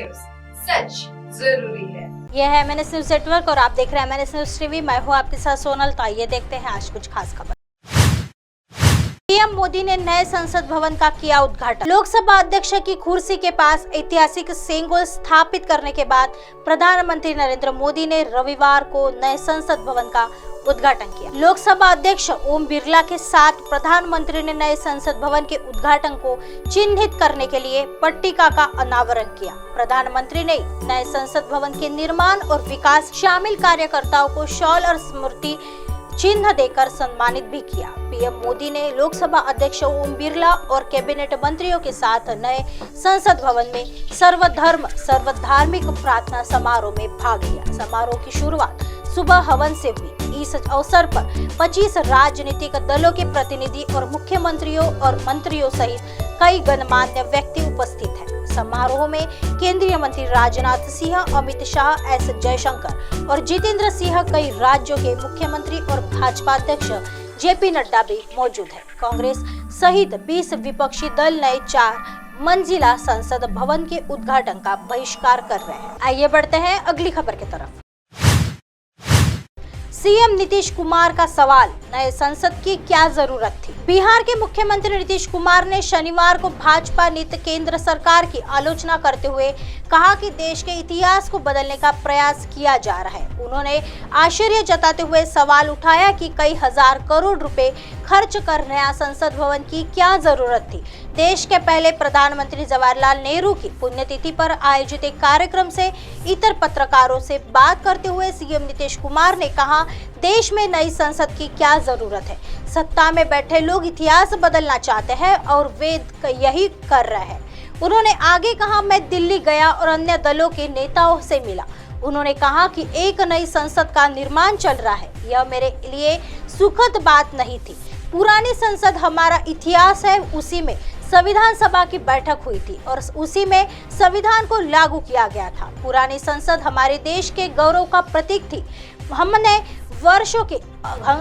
News, सच जरूरी है। यह है MNS न्यूज नेटवर्क और आप देख रहे हैं MNS न्यूज टीवी। मैं हूं आपके साथ सोनल। तो आइए देखते हैं आज कुछ खास खबर। पीएम मोदी ने नए संसद भवन का किया उद्घाटन। लोकसभा अध्यक्ष की कुर्सी के पास ऐतिहासिक सिंबल स्थापित करने के बाद प्रधानमंत्री नरेंद्र मोदी ने रविवार को नए संसद भवन का उद्घाटन किया। लोकसभा अध्यक्ष ओम बिरला के साथ प्रधानमंत्री ने नए संसद भवन के उद्घाटन को चिन्हित करने के लिए पट्टिका का अनावरण किया। प्रधानमंत्री ने नए संसद भवन के निर्माण और विकास शामिल कार्यकर्ताओं को शॉल और स्मृति चिन्ह देकर सम्मानित भी किया। पीएम मोदी ने लोकसभा अध्यक्ष ओम बिरला और कैबिनेट मंत्रियों के साथ नए संसद भवन में सर्वधर्म सर्वधार्मिक प्रार्थना समारोह में भाग लिया। समारोह की शुरुआत सुबह हवन से हुई। इस अवसर पर 25 राजनीतिक दलों के प्रतिनिधि और मुख्यमंत्रियों और मंत्रियों सहित कई गणमान्य व्यक्ति उपस्थित हैं। समारोह में केंद्रीय मंत्री राजनाथ सिंह, अमित शाह, एस जयशंकर और जितेंद्र सिंह, कई राज्यों के मुख्यमंत्री और भाजपा अध्यक्ष जेपी नड्डा भी मौजूद है। कांग्रेस सहित 20 विपक्षी दल नए 4 मंजिला संसद भवन के उद्घाटन का बहिष्कार कर रहे हैं। आइए बढ़ते हैं अगली खबर की तरफ। सीएम नीतीश कुमार का सवाल, नए संसद की क्या जरूरत थी? बिहार के मुख्यमंत्री नीतीश कुमार ने शनिवार को भाजपा नीति केंद्र सरकार की आलोचना करते हुए कहा कि देश के इतिहास को बदलने का प्रयास किया जा रहा है। उन्होंने आश्चर्य जताते हुए सवाल उठाया कि कई हजार करोड़ रुपए खर्च कर नया संसद भवन की क्या जरूरत थी। देश के पहले प्रधानमंत्री जवाहरलाल नेहरू की पुण्यतिथि पर आयोजित एक कार्यक्रम से इतर पत्रकारों से बात करते हुए सीएम नीतीश कुमार ने कहा, देश में नई संसद की क्या जरूरत है? सत्ता में बैठे लोग इतिहास बदलना चाहते हैं और वे यही कर रहे हैं। उन्होंने आगे कहा, मैं दिल्ली गया और अन्य दलों के नेताओं से मिला। उन्होंने कहा कि एक नई संसद का निर्माण चल रहा है। यह मेरे लिए सुखद बात नहीं थी। पुरानी संसद हमारा इतिहास है, उसी में संविधान सभा की बैठक हुई थी और उसी में संविधान को लागू किया गया था। पुरानी संसद हमारे देश के गौरव का प्रतीक थी। हमने वर्षों के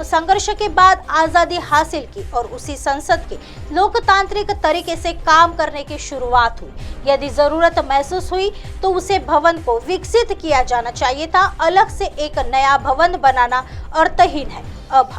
संघर्ष के बाद आजादी हासिल की और उसी संसद के लोकतांत्रिक तरीके से काम करने की शुरुआत हुई। यदि जरूरत महसूस हुई तो उसे भवन को विकसित किया जाना चाहिए था। अलग से एक नया भवन बनाना अर्थहीन है। अब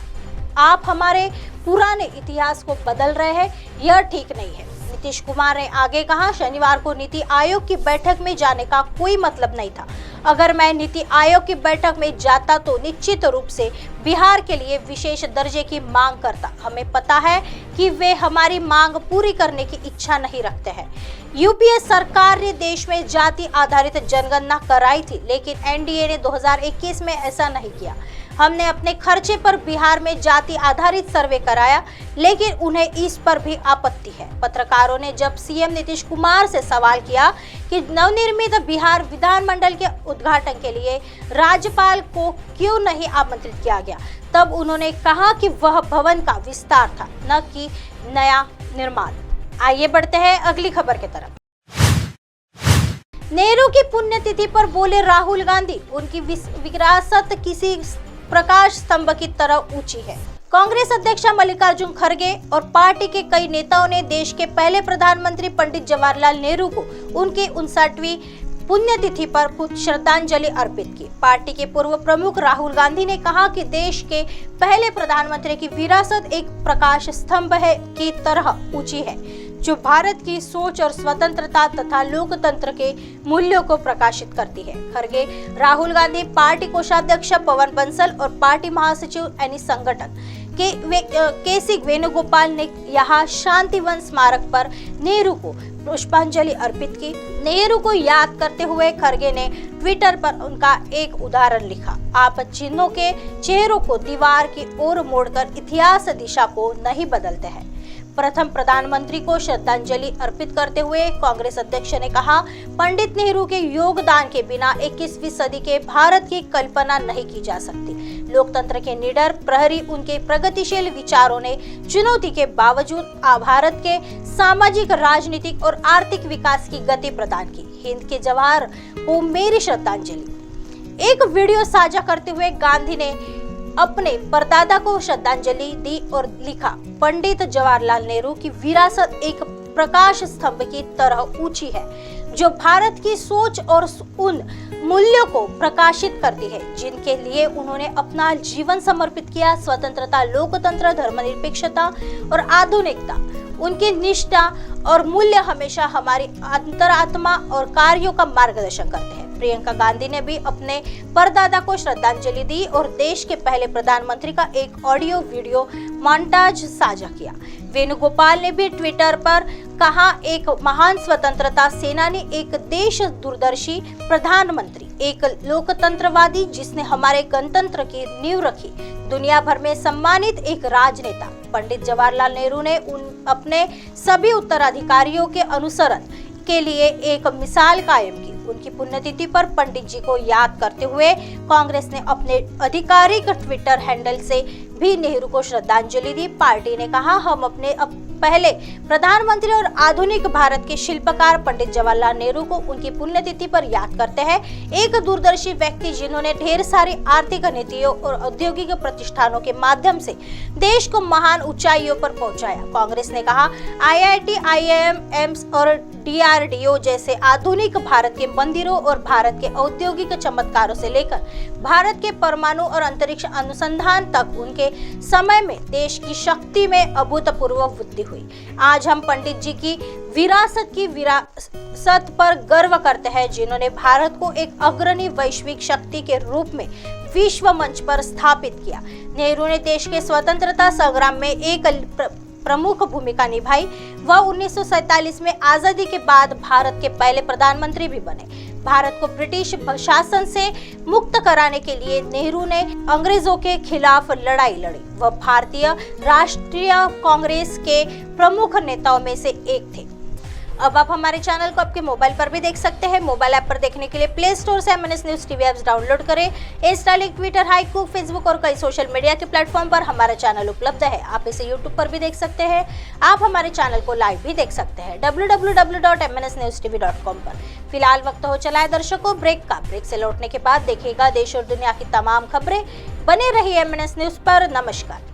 आप हमारे पुराने इतिहास को बदल रहे हैं, यह ठीक नहीं है। नीतीश कुमार ने आगे कहा, शनिवार को नीति आयोग की बैठक में जाने का कोई मतलब नहीं था। अगर मैं नीति आयोग की बैठक में जाता तो निश्चित रूप से बिहार के लिए विशेष दर्जे की मांग करता। हमें पता है कि वे हमारी मांग पूरी करने की इच्छा नहीं रखते हैं। यूपीए सरकार ने देश में जाति आधारित जनगणना कराई थी, लेकिन एनडीए ने 2021 में ऐसा नहीं किया। हमने अपने खर्चे पर बिहार में जाति आधारित सर्वे कराया, लेकिन उन्हें इस पर भी आपत्ति है। पत्रकारों ने जब सीएम नीतीश कुमार से सवाल किया कि नवनिर्मित बिहार विधानमंडल के उद्घाटन के लिए राज्यपाल को क्यों नहीं आमंत्रित किया गया, तब उन्होंने कहा कि वह भवन का विस्तार था, न कि नया निर्माण। आइए बढ़ते हैं अगली खबर की तरफ। नेहरू की पुण्यतिथि पर बोले राहुल गांधी, उनकी विरासत किसी प्रकाश स्तंभ की तरह ऊंची है। कांग्रेस अध्यक्ष मल्लिकार्जुन खड़गे और पार्टी के कई नेताओं ने देश के पहले प्रधानमंत्री पंडित जवाहरलाल नेहरू को उनकी 59वीं पुण्यतिथि पर कुछ श्रद्धांजलि अर्पित की। पार्टी के पूर्व प्रमुख राहुल गांधी ने कहा कि देश के पहले प्रधानमंत्री की विरासत एक प्रकाश स्तंभ है की तरह ऊंची है, जो भारत की सोच और स्वतंत्रता तथा लोकतंत्र के मूल्यों को प्रकाशित करती है। खड़गे राहुल गांधी, पार्टी कोषाध्यक्ष पवन बंसल और पार्टी महासचिव एनी संगठन के सी वेणुगोपाल ने यहाँ शांतिवन स्मारक पर नेहरू को पुष्पांजलि अर्पित की। नेहरू को याद करते हुए खड़गे ने ट्विटर पर उनका एक उदाहरण लिखा, आप चिन्हों के चेहरों को दीवार की ओर मोड़कर इतिहास दिशा को नहीं बदलते हैं। प्रथम प्रधानमंत्री को श्रद्धांजलि अर्पित करते हुए कांग्रेस अध्यक्ष ने कहा, पंडित नेहरू के योगदान के बिना 21वीं सदी के भारत की कल्पना नहीं की जा सकती। लोकतंत्र के निडर प्रहरी, उनके प्रगतिशील विचारों ने चुनौती के बावजूद भारत के सामाजिक, राजनीतिक और आर्थिक विकास की गति प्रदान की। हिंद के जवाहर को मेरी श्रद्धांजलि। एक वीडियो साझा करते हुए गांधी ने अपने परदादा को श्रद्धांजलि दी और लिखा, पंडित जवाहरलाल नेहरू की विरासत एक प्रकाश स्तंभ की तरह ऊंची है। जो भारत की सोच और उन मूल्यों को प्रकाशित करती है जिनके लिए उन्होंने अपना जीवन समर्पित किया। स्वतंत्रता, लोकतंत्र, धर्मनिरपेक्षता और आधुनिकता, उनकी निष्ठा और मूल्य हमेशा हमारी अंतरात्मा और कार्यों का मार्गदर्शन करते हैं। प्रियंका गांधी ने भी अपने परदादा को श्रद्धांजलि दी और देश के पहले प्रधानमंत्री का एक ऑडियो वीडियो मॉन्टाज साझा किया। वेणुगोपाल ने भी ट्विटर पर कहा, एक महान स्वतंत्रता सेनानी, एक देश दूरदर्शी प्रधानमंत्री, एक लोकतंत्रवादी जिसने हमारे गणतंत्र की नींव रखी, दुनिया भर में सम्मानित एक राजनेता। पंडित जवाहरलाल नेहरू ने अपने सभी उत्तराधिकारियों के अनुसरण के लिए एक मिसाल कायम की। उनकी पुण्यतिथि पर पंडित जी को याद करते हुए कांग्रेस ने अपने आधिकारिक ट्विटर हैंडल से भी नेहरू को श्रद्धांजलि दी। पार्टी ने कहा, हम अपने पहले प्रधानमंत्री और आधुनिक भारत के शिल्पकार पंडित जवाहरलाल नेहरू को उनकी पुण्यतिथि पर याद करते हैं। एक दूरदर्शी व्यक्ति जिन्होंने ढेर सारी आर्थिक नीतियों और औद्योगिक प्रतिष्ठानों के माध्यम से देश को महान ऊंचाइयों पर पहुंचाया। कांग्रेस ने कहा, IIT, IIM, एम्स और DRDO जैसे आधुनिक भारत के मंदिरों और भारत के औद्योगिक चमत्कारों से लेकर भारत के परमाणु और अंतरिक्ष अनुसंधान तक उनके समय में देश की शक्ति में अभूतपूर्व वृद्धि हुई। आज हम पंडित जी की विरासत पर गर्व करते हैं, जिन्होंने भारत को एक अग्रणी वैश्विक शक्ति के रूप में विश्व मंच पर स्थापित किया। नेहरू ने देश के स्वतंत्रता संग्राम में एक प्रमुख भूमिका निभाई। वह 1947 में आजादी के बाद भारत के पहले प्रधानमंत्री भी बने। भारत को ब्रिटिश शासन से मुक्त कराने के लिए नेहरू ने अंग्रेजों के खिलाफ लड़ाई लड़ी। वह भारतीय राष्ट्रीय कांग्रेस के प्रमुख नेताओं में से एक थे। अब आप हमारे चैनल को आपके मोबाइल पर भी देख सकते हैं। मोबाइल ऐप पर देखने के लिए प्ले स्टोर से MNS news TV apps download करें। इंस्टा, लिंक, ट्विटर, हाइकूक, फेसबुक और कई सोशल मीडिया के प्लेटफॉर्म पर हमारा चैनल उपलब्ध है। आप इसे यूट्यूब पर भी देख सकते हैं। आप हमारे चैनल को लाइव भी देख सकते हैं www.mnsnewstv.com पर। फिलहाल वक्त हो चला है दर्शकों ब्रेक का। ब्रेक से लौटने के बाद देखिएगा देश और दुनिया की तमाम खबरें। बने रहिए MNS न्यूज पर। नमस्कार।